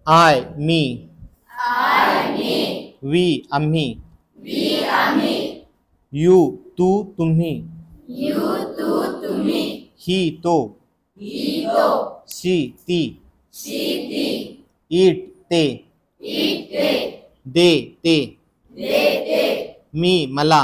I me, I me, we आम्ही, we आम्ही, you तू तुम्ही, you तू तुम्ही, ही तो, ही तो, शी ती, she ती, इट ते, it ते, दे ते, they ते, मी मला,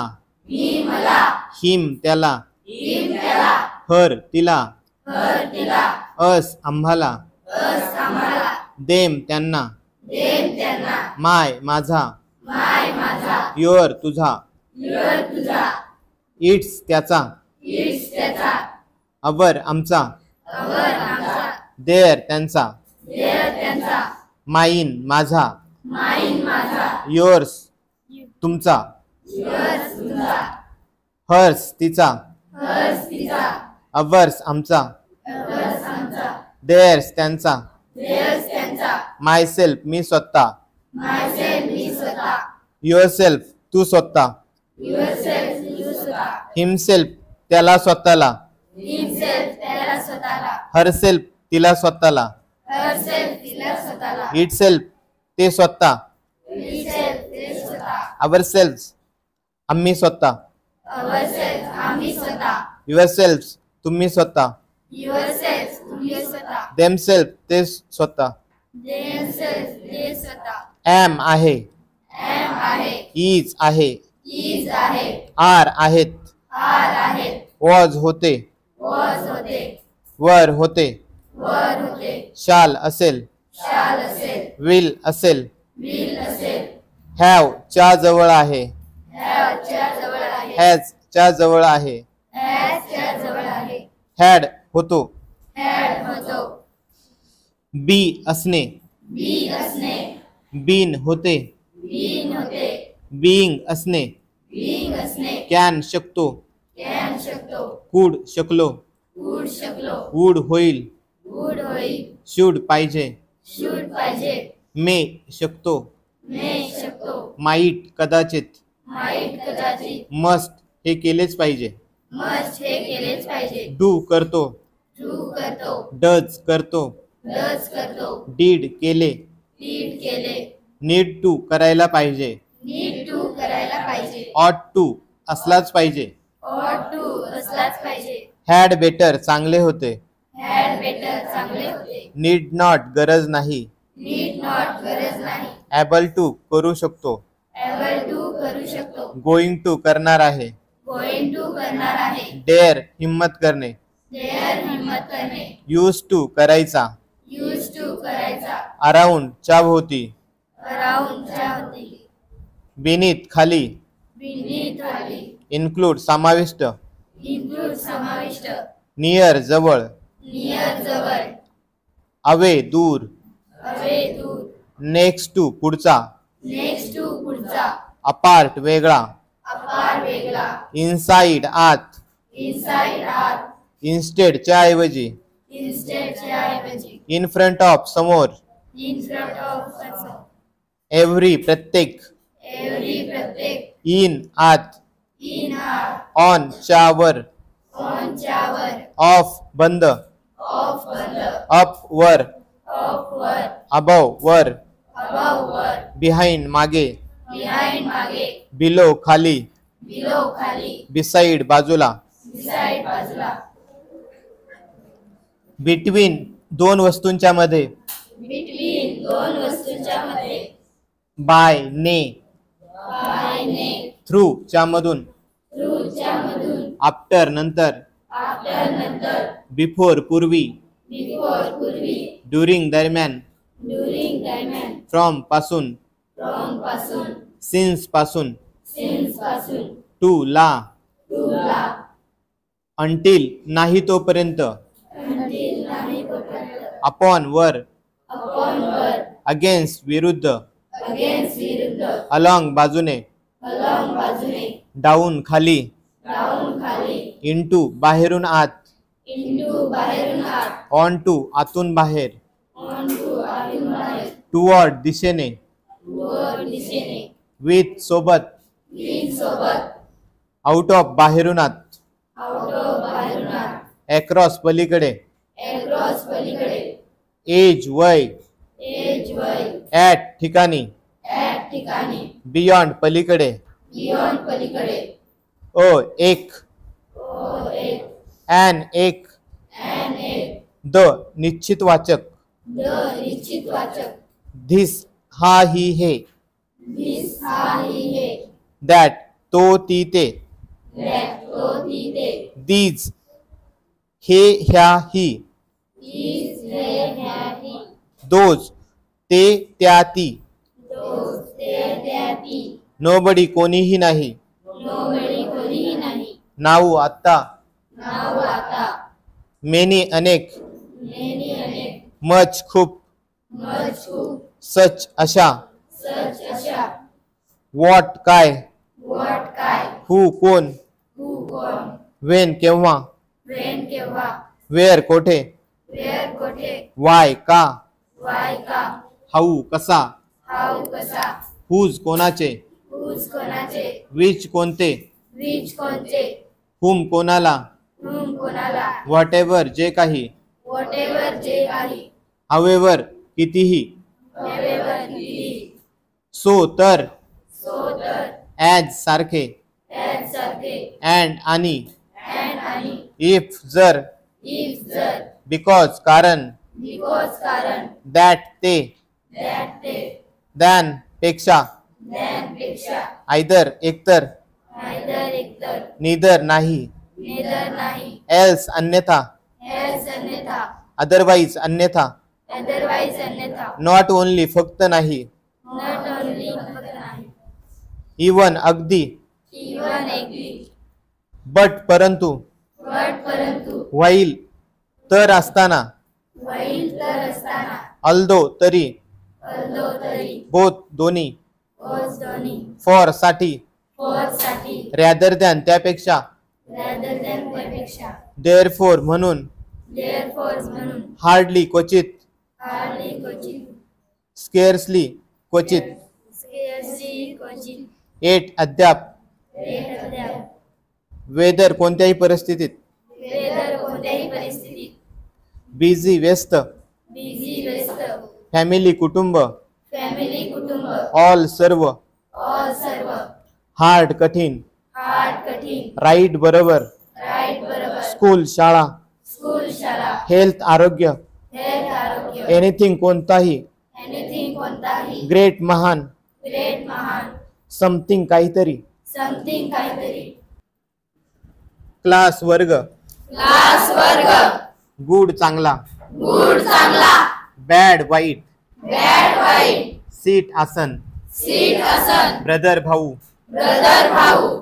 मी मला, हिम त्याला, him त्याला, हर तिला, her तिला, अस आम्हाला, us आम्हाला, देम त्यांना, them त्यांना, माय माझा, my माझा, युअर तुझा, your तुझा, इट्स त्याचा, its त्याचा, अवर आमचा, our आमचा, देअर त्यांचा, their त्यांचा, माईन माझा, mine माझा, युअर्स तुमचा, yours तुझा, हर्स तिचा, hers तिचा, अवर्स आमचा, ours आमचा, देअर्स त्यांचा, theirs त्यांचा, मायसेल्फ मी स्वतः, myself मी स्वतः, युअरसेल्फ तू स्वतः, yourself you स्वतः, हिमसेल्फ त्याला स्वतःला, himself त्याला स्वतःला, हरसेल्फ तिला स्वतःला, herself तिला स्वतःला, इटसेल्फ ते स्वतः, himself ते स्वतः, अवरसेल्फ आम्ही स्वतः, ourselves आम्ही स्वतः, युअरसेल्फ तुम्ही स्वतः, yourselves तुम्ही स्वतः, देमसेल्फ ते स्वतः, themselves ते स्वतः, एम आहे, am आहे, इज आहे, is आहे, आर आहेत, are आहेत, वॉज होते, was होते, वर होते, were होते, शाल असेल, shall असेल, विल असेल, will असेल, हॅव च्या जवळ आहे, have च्या जवळ आहे, हॅज च्या जवळ आहे, has च्या जवळ आहे, हॅड होतो, had होतो, बी असणे, be असणे, बीन होते, being होते, बीइंग असणे, being असणे, कॅन शकतो, can शकतो, कुड शकलो, would शकलो, वूड होईल, would होईल, शुड पाहिजे, should पाहिजे, मे शकतो, may शकतो, माईट कदाचित, might कदाचित, मस्ट हे केलेच पाहिजे, must हे केलेच पाहिजे, डू करतो, do करतो, डज करतो, does करतो, डीड केले, did केले, नीड टू करायला पाहिजे, need to करायला पाहिजे, ऑट टू असलाच पाहिजे, ought to असलाच पाहिजे, हॅड बेटर चांगले होते, had better चांगले होते, नीड नॉट गरज नाही, need not गरज नाही, ॲबल टू करू शकतो, able to करू शकतो, गोइंग टू करणार आहे, going to करणार आहे, डेअर हिम्मत करणे, dare हिम्मत करणे, यूज टू करायचा, used to करायचा, अराउंड च्या भोवती, around च्या होती, बिनीत खाली, beneath खाली, इन्क्लूड समाविष्ट, include समाविष्ट, नियर जवळ, near जवळ, अवे दूर, away दूर, नेक्स्ट टू पुढचा, next to पुढचा, अपार्ट वेगळा, apart वेगळा, इनसाइड आत, inside आत, इन्स्टेड च्या ऐवजी, instead च्या ऐवजी, इन फ्रंट ऑफ समोर, in front of person, every प्रत्येक, every प्रत्येक, इन आत, in आत, ऑन च्या वर, on च्या वर, ऑफ बंद, off बंद, अप वर, off वर, अबव वर, above वर, बिहाइंड मागे, behind मागे, बिलो खाली, below खाली, बिसाइड बाजूला, beside बाजूला, बिटवीन दोन वस्तूंच्या मध्ये, between दोन वस्तूंच्या मध्ये, बाय ने, by ने, थ्रू च्या मधून, through च्या मधून, आफ्टर नंतर, after नंतर, बिफोर पूर्वी, before पूर्वी, ड्युरिंग दरम्यान, during दरम्यान, फ्रॉम पासून, from पासून, सिन्स पासून, since पासून, टू ला, to ला, अंटील नाही तोपर्यंत, until नाही तोपर्यंत, अपॉन वर, upon वर, अगेन्स्ट विरुद्ध, against विरुद्ध, अलॉंग बाजूने, along बाजूने, डाऊन खाली, down खाली, इनटू बाहेरून आत, into बाहेरून आत, ऑन टू आतून बाहेर, on to आतून बाहेर, टुवर्ड दिशेने, वर दिशेने, विथ सोबत, with सोबत, आउट ऑफ बाहेरून आत, out of बाहेरून आत, अक्रॉस पलीकडे, across पलीकडे, एज वय, age वय, ॲट ठिकाणी, ऍट ठिकाणी, बियॉन्ड पलीकडे, बियॉन्ड पलीकडे, ओ एक, ओ एक, ॲन एक, ऍन एक, द निश्चितवाचक, द निश्चितवाचक, धिस हा ही हे, धिस हा ही हे, दॅट तो ती ते, दॅट तो ती ते, दीज हे ह्या ही, हीज हे ह्या ही, दोज ते त्या ती, दोस ते त्या ती, नोबडी कोणीही नाही, नोबडी कोणीही नाही, नाऊ आत्ता, नाव आता, मेनी अनेक, मेनी अनेक, मच खूप, मच खूप, सच अशा, सच अशा, वॉट काय, व्हॉट काय, हू कोण, हू कोण, वेन केव्हा, वेन केव्हा, वेअर कोठे, वेअर कोठे, वाय का, वाय का, हाऊ कसा, हाऊ कसा, हुज कोणाचे, हुज कोणाचे, विच कोणते, विच कोणते, हुम कोणाला, हुम कोणाला, व्हॉटेवर जे काही, व्हॉटेवर जे काही, हवेवर कितीही, हवेवर किती, सो तर, सो तर, ॲज सारखे, ॲज सारखे, अँड आणि, अँड आणि, इफ जर, इफ जर, बिकॉज कारण, बिकॉज कारण, दॅट ते, दॅट ते, दॅन पेक्षा, दॅन पेक्षा, आयदर एकतर, नाहीतर एकतर, निदर नाही, नेदर नाही, एल्स अन्यथा, एल्स अन्यथा, अदरवाईज अन्यथा, अदरवाईज अन्यथा, नॉट ओनली फक्त नाही, नॉट ओनली फक्त नाही, इवन अगदी, इवन एग्री, बट परंतु, बट परंतु, व्हाईल तर असताना, वैल तर असताना, अल्दो तरी, अल्दो तरी, बोथ दोन्ही, ओज दोन्ही, फॉर साठी, फॉर साठी, रॅदर दॅन त्यापेक्षा, रॅदर दॅन त्यापेक्षा, देअरफोर म्हणून, देअरफॉर म्हणून, हार्डली क्वचित, हार्डली क्वचित, स्केअर्सली क्वचित, स्केअर्सली क्वचित, एट अद्याप, रेट अद्याप, वेदर कोणत्याही परिस्थितीत, वेदर कोणत्याही परिस्थितीत, बिझी व्यस्त, बिझी व्यस्त, फॅमिली कुटुंब, फॅमिली कुटुंब, ऑल सर्व, ऑल सर्व, हार्ड कठीण, हार्ड कठीण, राईट बरोबर, राईट बरोबर, स्कूल शाळा, स्कूल शाळा, हेल्थ आरोग्य, हेल्थ आरोग्य, एनिथिंग कोणताही, एनिथिंग कोणताही, ग्रेट महान, ग्रेट महान, समथिंग काहीतरी, समथिंग काहीतरी, क्लास वर्ग, क्लास वर्ग, गुड चांगला, गुड चांगला, बॅड वाईट, बॅड वाईट, सीट आसन, सीट आसन, ब्रदर भाऊ, ब्रदर भाऊ,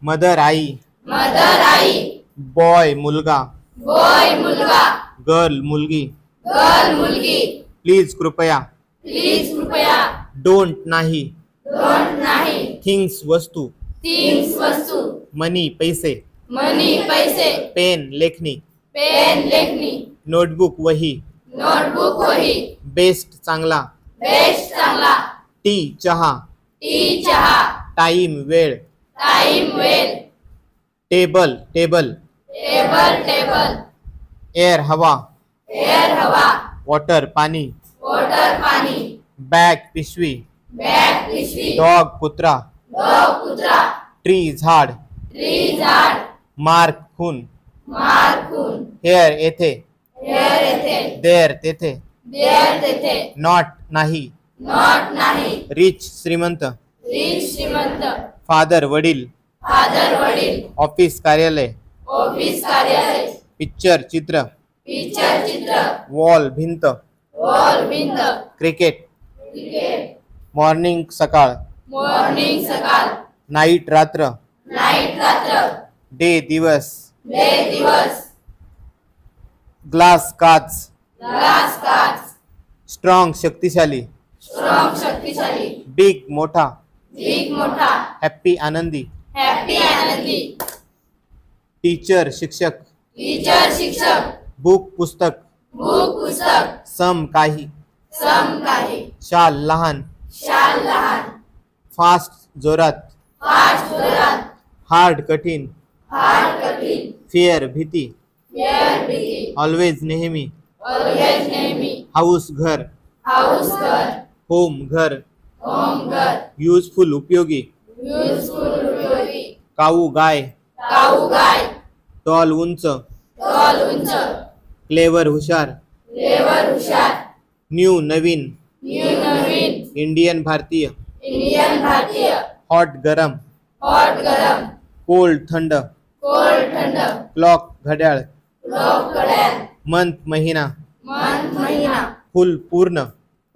मदर आई, मदर आई, बॉय मुलगा, बॉय मुलगा, गर्ल मुलगी, गर्ल मुलगी, प्लीज कृपया, प्लीज कृपया, डोंट नाही, डोंट नाही, थिंग्स वस्तू, थिंग्स वस्तू, मनी पैसे, मनी पैसे, पेन लेखणी, पेन लेखणी, नोटबुक वही, नोटबुक वही, बेस्ट चांगला, बेस्ट चांगला, टी चहा, टी चहा, टाईम वेळ, टाइम वेल, table table, table table, air हवा, एअर हवा, वॉटर पाणी, वॉटर पाणी, बॅग पिशवी, बॅग पिशवी, डॉग कुत्रा, डॉग कुत्रा, ट्री झाड, ट्री झाड, मार्क खून, मार खून, हेअर येथे, हेअर येथे, देअर तेथे, देअर तेथे, नॉट नाही, नॉट नाही, रिच श्रीमंत, रिच श्रीमंत, फादर वडील, फादर वडील, ऑफिस कार्यालय, ऑफिस कार्यालय, पिक्चर चित्र, पिक्चर चित्र, वॉल भिंत, वॉल भिंत, क्रिकेट, क्रिकेट, मॉर्निंग सकाळ, मॉर्निंग सकाळ, नाईट रात्र, नाईट रात्र, डे दिवस, डे दिवस, ग्लास काच, ग्लास काच, स्ट्रॉंग शक्तिशाली, स्ट्रॉंग शक्तिशाली, बिग मोठा, बिग मोठा, हॅप्पी आनंदी, हॅप्पी आनंदी, टीचर शिक्षक, टीचर शिक्षक, बुक पुस्तक, बुक पुस्तक, सम काही, सम काही, शाल लहान, शाल लहान, फास्ट जोरात, फास्ट जोरात, हार्ड कठीण, हार्ड कठीण, फिअर भीती, फेअर भीती, ऑलवेज नेहमी, ऑलवेज नेहमी, हाऊस घर, हाऊस घर, होम घर, होम घर, युजफुल उपयोगी, युजफुल उपयोगी, काऊ गाय, काऊ गाय, टॉल उंच, टॉल उंच, क्लेवर हुशार, लेवर हुशार, न्यू नवीन, न्यू नवीन, इंडियन भारतीय, इंडियन भारतीय, हॉट गरम, हॉट गरम, कोल्ड थंड, कोल्ड थंड, क्लॉक घड्याळ, लोक घड्याळ, मंथ महिना, मंथ महिना, फुल पूर्ण,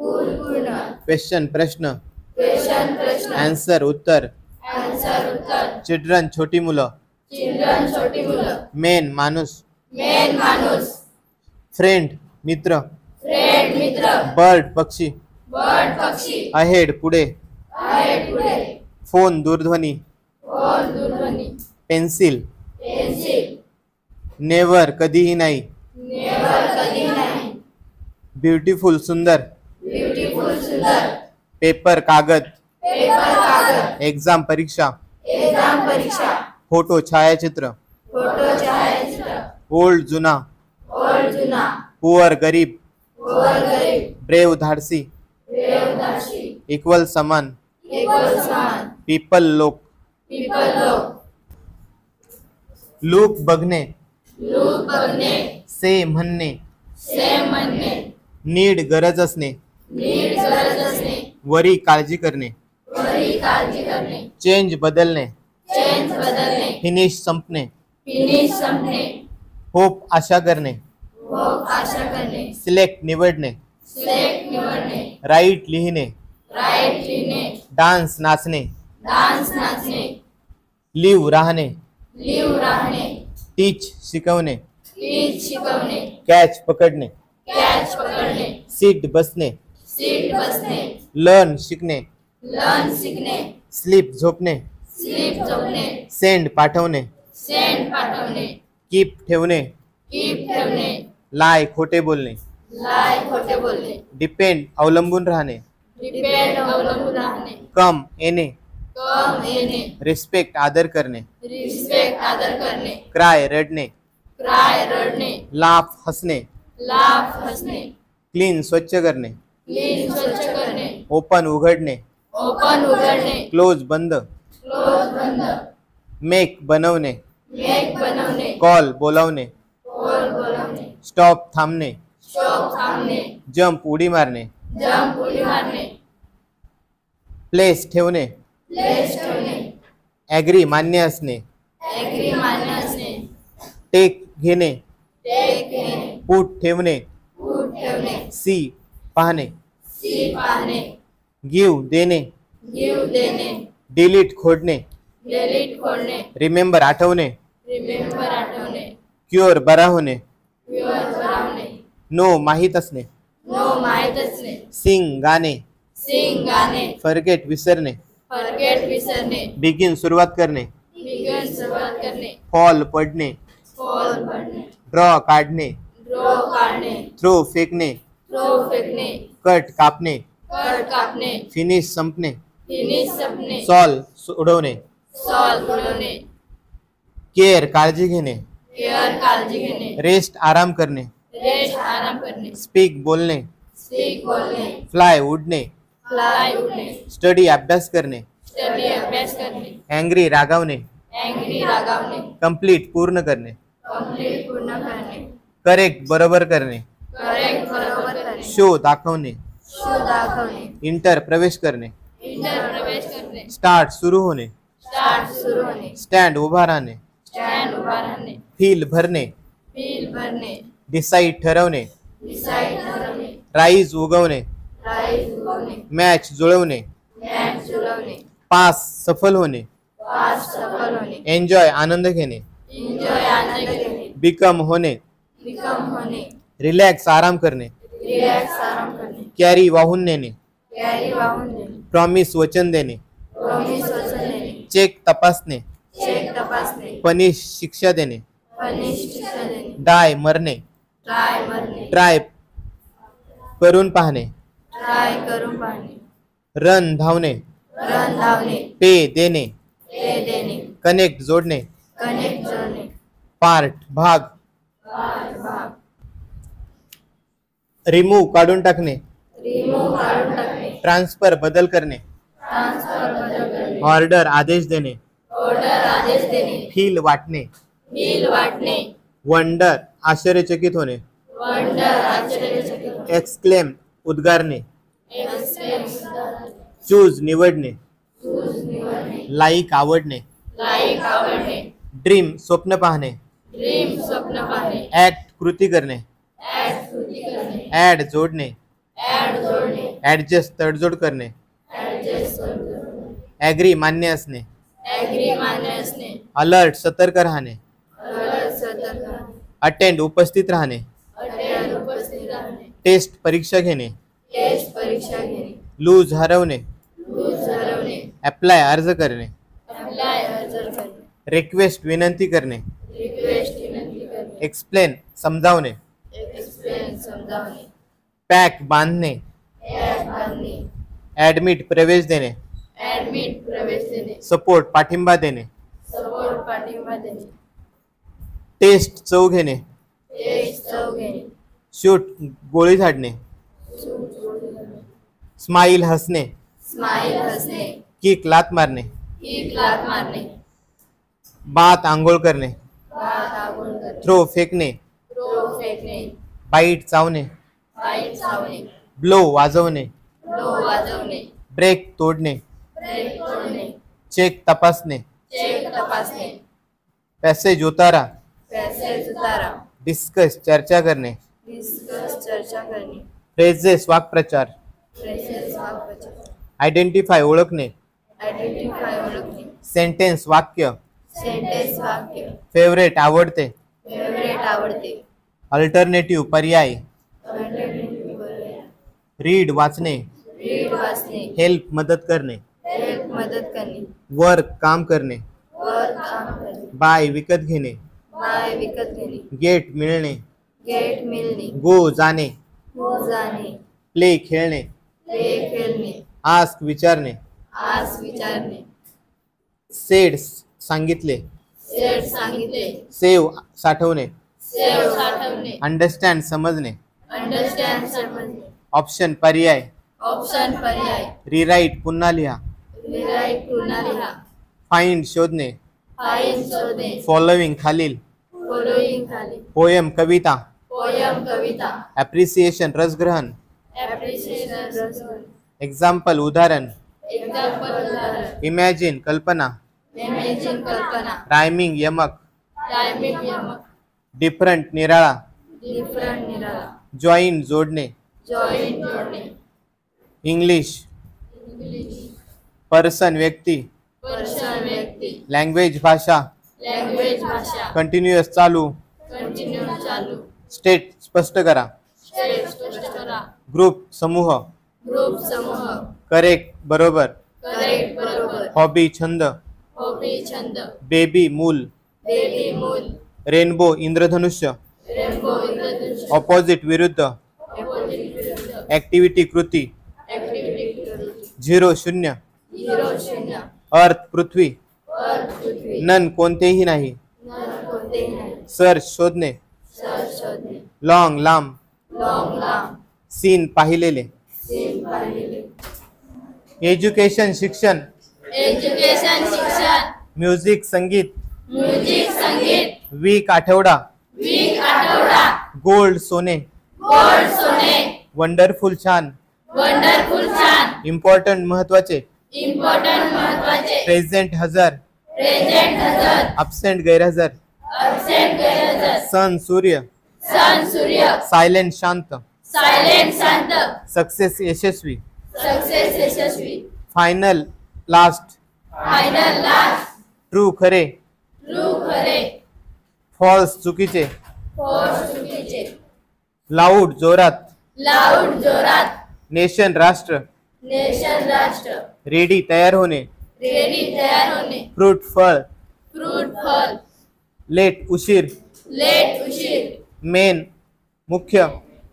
फुल पूर्ण, क्वेश्चन प्रश्न, क्वेश्चन प्रश्न, आन्सर उत्तर, आन्सर उत्तर, चिल्ड्रन छोटी मुलं, चिल्ड्रन छोटी मुलं, मेन माणूस, मेन माणूस, फ्रेंड मित्र, फ्रेंड मित्र, बर्ड पक्षी, बर्ड पक्षी, अहेड पुढे, आहेत पुढे, फोन दूरध्वनी, फोन दूरध्वनी, पेन्सिल, पेन्सिल, नेवर कधीही नाही, नेवर कधी नाही, ब्युटिफुल सुंदर, ब्युटिफुल सुंदर, पेपर कागद, पेपर कागद, एक्झाम परीक्षा, एक्झाम परीक्षा, फोटो छायाचित्र, फोटो छायाचित्र, ओल्ड जुना, ओल्ड जुना, पुअर गरीब, वर गरीब, ब्रेव धाडसी, देवदासी, इक्वल समान, एकल समान, पीपल लोक, पीपल लोक, लूक बघणे, लोक बघणे, से म्हणणे, सेम म्हणणे, नीड गरज असणे, नीट गरज असणे, वरी काळजी करणे, वरी काळजी करणे, चेंज बदलणे, चेंज बदलणे, फिनिश संपणे, फिनिश संपणे, होप आशा करणे, होप आशा करणे, सिलेक्ट निवडणे, सिलेक्ट निवडणे, राईट लिहिणे, राईट लिहिणे, डान्स नाचणे, डान्स नाचणे, लिव राहणे, लिव राहणे, टीच शिकवणे, टीच शिकवणे, कॅच पकडणे, कॅच पकडणे, सीट बसणे, सीट बसणे, लर्न शिकणे, लर्न शिकणे, स्लीप झोपणे, स्लीप झोपणे, सेंड पाठवणे, सेंड पाठवणे, कीप ठेवणे, कीप ठेवणे, लाय खोटे बोलणे, लाय खोटे बोलणे, डिपेंड अवलंबून राहणे, डिपेंड अवलंबून राहणे, कम येणे, कम येणे, रिस्पेक्ट आदर करणे, रिस्पेक्ट आदर करणे, क्राय रडणे, क्राय रडणे, लाफ हसणे, लाफ हसणे, क्लीन स्वच्छ करणे, क्लीन स्वच्छ करणे, ओपन उघडणे, ओपन उघडणे, क्लोज बंद, क्लोज बंद, मेक बनवणे, मेक बनवणे, कॉल बोलावणे, होल बोलवणे, स्टॉप थांबणे, स्टॉप थांबणे, जंप उडी मारणे, जंप उडी मारणे, प्लेस ठेवणे, प्लेस ठेवणे, ॲग्री मान्य असणे, ऍग्री मान्य असणे, टेक घेणे, टेक घेणे, पुट ठेवणे, फूट ठेवणे, सी पाहणे, सी पाहणे, गिव देणे, गिव देणे, डिलीट खोडणे, डिलीट खोडणे, रिमेंबर आठवणे, रिमेंबर आठवणे, क्युअर बरा होणे, प्युअर बनवणे, नो माहीत असणे, नो माहीत असणे, सिंग गाणे, सिंग गाणे, फॉरगेट विसरणे, फॉरगेट विसरणे, बिगिन सुरुवात करणे, बिगन सुरुवात करणे, फॉल पडणे, फॉल भरणे, ड्रॉ काढणे, ड्रॉ काढणे, थ्रो फेकणे, थ्रो फेकणे, कट कापणे, कट कापणे, फिनिश संपणे, फिनिश संपणे, सॉल्व सोडवणे, सॉल्व बुडवणे, केअर काळजी घेणे, केअर काळजी घेणे, रेस्ट आराम करणे, रेस्ट आराम करणे, स्पीक बोलणे, स्पीक बोलणे, फ्लाय उडणे, फ्लाय उडणे, स्टडी अभ्यास करणे, स्टडी अभ्यास करणे, अँग्री रागावणे, ऍग्री रागावणे, कंप्लीट पूर्ण करणे, कंप्लीट पूर्ण करणे, करेक्ट बरोबर करणे, करेक्ट बरोबर करणे, शो दाखवणे, शो दाखवणे, इंटर प्रवेश करणे, इंटर प्रवेश करणे, स्टार्ट सुरू होणे, स्टार्ट सुरू होणे, स्टँड उभा राहणे, स्टँड उभा राहणे, फील भरणे, बिल भरणे, डिसाईड ठरवणे, डिसाईड ठरवणे, राईज उगवणे, प्राईज उगवणे, मॅच जुळवणे, मॅच जुळवणे, पास सफल होणे, पास सफल होणे, एन्जॉय आनंद घेणे, एन्जॉय आनंद घेणे, बिकम होणे, बिकम होणे, रिलॅक्स आराम करणे, रिलॅक्स आराम करणे, कॅरी वाहून नेणे, कॅरी वाहून देणे, प्रॉमिस वचन देणे, प्रॉमिस वचन देणे, चेक तपासणे, चेक तपासणे, पनिश शिक्षा देणे, पनिश शिक्षा देणे, डाय मरणे, ट्राय मरणे, ट्राय करून पाहणे, ट्राय करून पाहणे, रन धावणे, रन धावणे, पे देणे, पे देणे, कनेक्ट जोडणे, कनेक्ट जोडणे, पार्ट भाग, भाग, रिमूव्ह काढून टाकणे, रिमूव्ह काढून टाकणे, ट्रान्सफर बदल करणे. ट्रान्सफर बदल करणे. ऑर्डर आदेश देणे. ऑर्डर आदेश देणे. फील वाटणे. फील वाटणे. वंडर आश्चर्यचकित होणे. वंडर आश्चर्यचकित होणे. एक्सक्लेम उद्गारणे. एक्सक्लेम चूज निवडणे. चूज निवडणे. लाईक आवडणे. लाईक आवडणे. ड्रीम स्वप्न पाहणे. ड्रीम स्वप्न पाहणे. ऍक्ट कृती करणे. ऍड कृती करणे. ऍड जोडणे. ऍड जोडणे. ऍडजस्ट तडजोड करणे. ऍडजस्ट करणे. ऍग्री मान्य असणे. ऍग्री मान्य असणे. अलर्ट सतर्क राहणे. अलर्ट सतर्क राहणे. अटेंड उपस्थित राहणे. अटेंड उपस्थित राहणे. टेस्ट परीक्षा घेणे. टेस्ट परीक्षा घेणे. लूज हरवणे. लूज हरवणे. अप्लाय अर्ज करणे. अप्लाय अर्ज करणे. रिक्वेस्ट विनंती करणे. रिक्वेस्ट विनंती करणे. एक्सप्लेन समजावणे. एक्सप्लेन समजावणे. पॅक बांधणे. ऍड बांधणे. ऍडमिट प्रवेश देणे. ऍडमिट प्रवेश देणे. सपोर्ट पाठिंबा देणे. सपोर्ट पाठिंबा देणे. टेस्ट चव घेणे. टेस्ट चव घेणे. शूट गोळी झाडणे. सूट गोळी करणे. स्माईल हसणे. स्माईल हसणे. किक लात मारणे. किक लात मारणे. बात आंघोळ करणे. बात आगोळ करणे. थ्रो फेकणे. थ्रो फेकणे. बाईट चावणे. बाईट चावणे. ब्लो वाजवणे. लो वाजवणे. ब्रेक तोडणे. ब्रेक तोडणे. चेक तपासणे. चेक तपासणे. पॅसेज उतारा. पॅसेज उतारा. डिस्कस चर्चा करणे. डिस्कस चर्चा करणे. फ्रेजेस वाक्प्रचार. फ्रेजेस वाक्प्रचार. आयडेंटिफाय ओळखणे. आयडेंटिफाय ओळखणे. सेंटेन्स वाक्य. सेंटेन्स वाक्य. फेवरेट आवडते. फेवरेट आवडते. अल्टरनेटिव्ह पर्याय. अल्टरनेटिव्ह पर्याय. रीड वाचणे. रीड वाचणे. हेल्प मदत करणे. हेल्प मदत करणे. वर्क काम करणे. वर काम करणे. बाय विकत घेणे. बाय विकत घेणे. गेट मिळणे. गेट मिळणे. गो जाणे. हो जाणे. प्ले खेळणे. प्ले खेळणे. आस्क विचारणे. आज विचारणे. सेड सांगितले. सेट सांगितले. सेव साठवणे. सेव साठवणे. अंडरस्टँड समजणे. अंडरस्टँड समजणे. ऑप्शन पर्याय. ऑप्शन पर्याय. रिराईट पुन्हा लिहा. रिराईट पुन्हा लिहा. फाइंड शोधणे. फाईन शोधणे. फॉलोविंग खालील. फॉलोइंग खाली. पोयम कविता. पोयम कविता. ॲप्रिसिएशन रसग्रहण. ऍप्रिशिएशन रसग्रहण. एक्झाम्पल उदाहरण. एक्झाम्पल उदाहरण. इमॅजिन कल्पना. इमेजिन कल्पना. रायमिंग यमक. टायमिंग यमक. डिफरंट निराळा. डिफरंट निराळा. जॉईन जोडणे. जॉईंट जोडणे. इंग्लिश. इंग्लिश. पर्सन व्यक्ती. पर्सन व्यक्ती. लँग्वेज भाषा. लँग्वेज भाषा. कंटिन्युअस चालू. कंटिन्यू चालू. स्टेट स्पष्ट करा. स्टेट स्पष्ट करा. ग्रुप समूह. ग्रुप समूह. करेक्ट बरोबर. करेक्ट बरोबर. हॉबी छंद. हॉबी छंद. बेबी मूल. बेबी मूल. रेनबो इंद्रधनुष्य. रेनबो इंद्रधनुष्य. ऑपोजिट विरुद्ध. ऑपोजिट विरुद्ध. ऍक्टिव्हिटी कृती. ऍक्टिव्हिटी कृती. 0 शून्य. 0 शून्य. अर्थ पृथ्वी. अर्थ पृथ्वी. नन कोणतेही नाही. नर कोणतेही नाही. सर्च शोधणे. सर शोधणे. लॉंग लांब. लॉंग लांब. सीन पाहिलेले. सीन पाहिलेले. एज्युकेशन शिक्षण. एज्युकेशन शिक्षण. म्युझिक संगीत. म्युझिक संगीत. वीक आठवडा. वीक आठवडा. गोल्ड सोने. गोल्ड सोने. वंडरफुल छान. वंडरफुल छान. इम्पॉर्टंट महत्वाचे. इम्पॉर्टंट महत्वाचे. प्रेझेंट हजर. प्रेझेंट हजर. अब्सेंट गैरहजर. अब्सेंट गैरहजर. सन सूर्य. सन सूर्य. सायलेंट शांत. सायलेंट शांत. सक्सेस यशस्वी. सक्सेस यशस्वी. Final last. Final last. True खरे. ट्रू खरे. फॉल्स चुकीचे. फोर्स चुकीचे. लाऊड जोरात. लाऊड जोरात. नेशन राष्ट्र. नेशन राष्ट्र. रेडी तयार होणे. रेडी तयार होणे. फ्रूट फळ. फ्रूट फल. लेट उशीर. लेट उशीर. मेन मुख्य.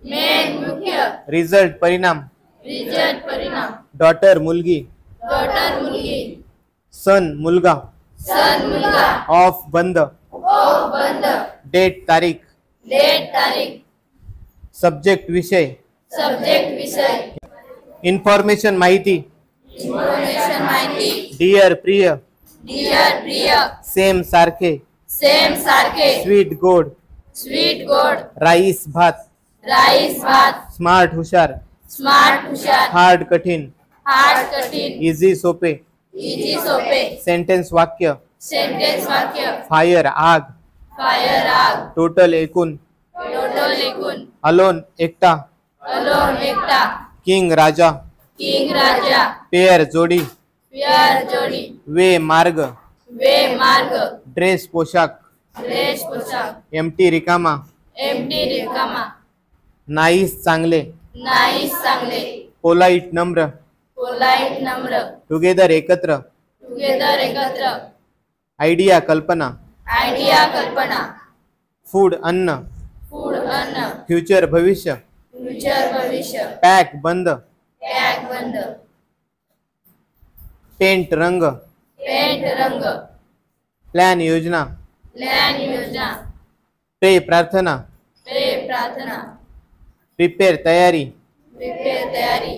मेन मुख्य. रिझल्ट परिणाम. रिझल्ट परिणाम. डॉटर मुलगी. डॉटर मुलगी. सन मुलगा. सन मुलगा. ऑफ बंद. ऑफ बंद. डेट तारीख. डेट तारीख. सब्जेक्ट विषय. सब्जेक्ट विषय. इन्फॉर्मेशन माहिती. इन्फॉर्मेशन माहिती. डिअर प्रिय. डिअर प्रिय. सेम सारखे. सेम सारखे. स्वीट गोड. स्वीट गोड. राईस भात. राईस भात. स्मार्ट हुशार. स्मार्ट हुशार. हार्ड कठीण. हार्ड कठीण. इझी सोपे. इजी सोपे. सेंटेन्स वाक्य. सेंटेन्स वाक्य. फायर आग. फायर आग. टोटल एकूण. टोटल एकूण. अलोन एकटा. अलोन एकटा. किंग राजा. किंग राजा. पेअर जोडी. पेअर जोडी. वे मार्ग. वे मार्ग. ड्रेस पोशाख. ड्रेस पोशाख. एमटी रिकामा. एमटी रिकामा. नाईस चांगले. नाईस चांगले. पोलाईट नम्र. पोलाईट नम्र. टुगेदर एकत्र. टुगेदर एकत्र. आयडिया कल्पना. आयडिया कल्पना. फूड अन्न. फूड अन्न. फ्युचर भविष्य. फ्युचर भविष्य. पॅक बंद. पॅक बंद. टेंट रंग. पेंट रंग. प्लॅन योजना. प्लॅन योजना. प्रे प्रार्थना. प्रे प्रार्थना. प्रिपेअर तयारी. प्रिपेअर तयारी.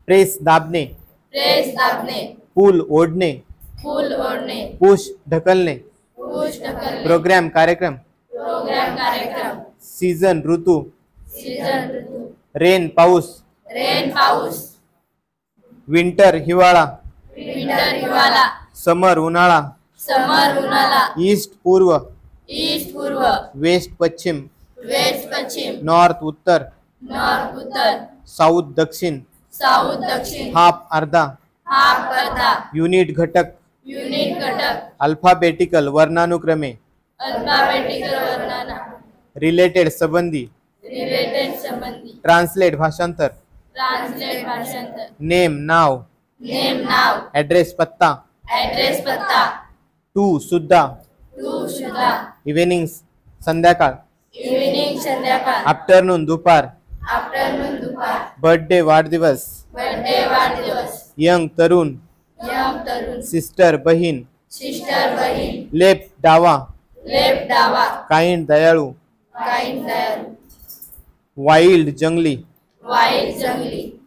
प्रेस दाबणे. प्रेस दाबणे. पूल ओढणे. फूल ओढणे. पुश ढकलणे. पुश ढकलणे. प्रोग्राम कार्यक्रम. प्रोग्राम कार्यक्रम. सीझन ऋतू. सीझन ऋतू. रेन पाऊस. रेन पाऊस. विंटर हिवाळा. विंटर हिवाळा. समर उन्हाळा. समर उन्हाळा. ईस्ट पूर्व. ईस्ट पूर्व. वेस्ट पश्चिम. वेस्ट पश्चिम. नॉर्थ उत्तर. नॉर्थ उत्तर. साऊथ दक्षिण. साऊथ दक्षिण. हाफ अर्धा. हाफ अर्धा. युनिट घटक. युनिट घटक. अल्फाबेटिकल वर्णानुक्रमे. अल्फाबेटिकल वर्णना. रिलेटेड संबंधी. रिलेटेड संबंधी. ट्रान्सलेट भाषांतर. ट्रान्सलेट भाषांतर. नेम नाव. नेम नाव. ऍड्रेस पत्ता. ऍड्रेस पत्ता. टू सुद्धा. टू सुद्धा. इव्हिनिंग्स संध्याकाळ. इव्हिनिंग संध्याकाळ. आफ्टरनून दुपार. आफ्टरनून दुपार. बर्थडे वाढदिवस. बर्थडे वाढदिवस. यंग तरुण. यंग तरुण. सिस्टर बहीण. सिस्टर बहीण. लेफ्ट डावा. लेफ्ट डावा. काइंड दयाळू. काइंड दयाळू. वाईल्ड जंगली. वाईल्ड जंगली.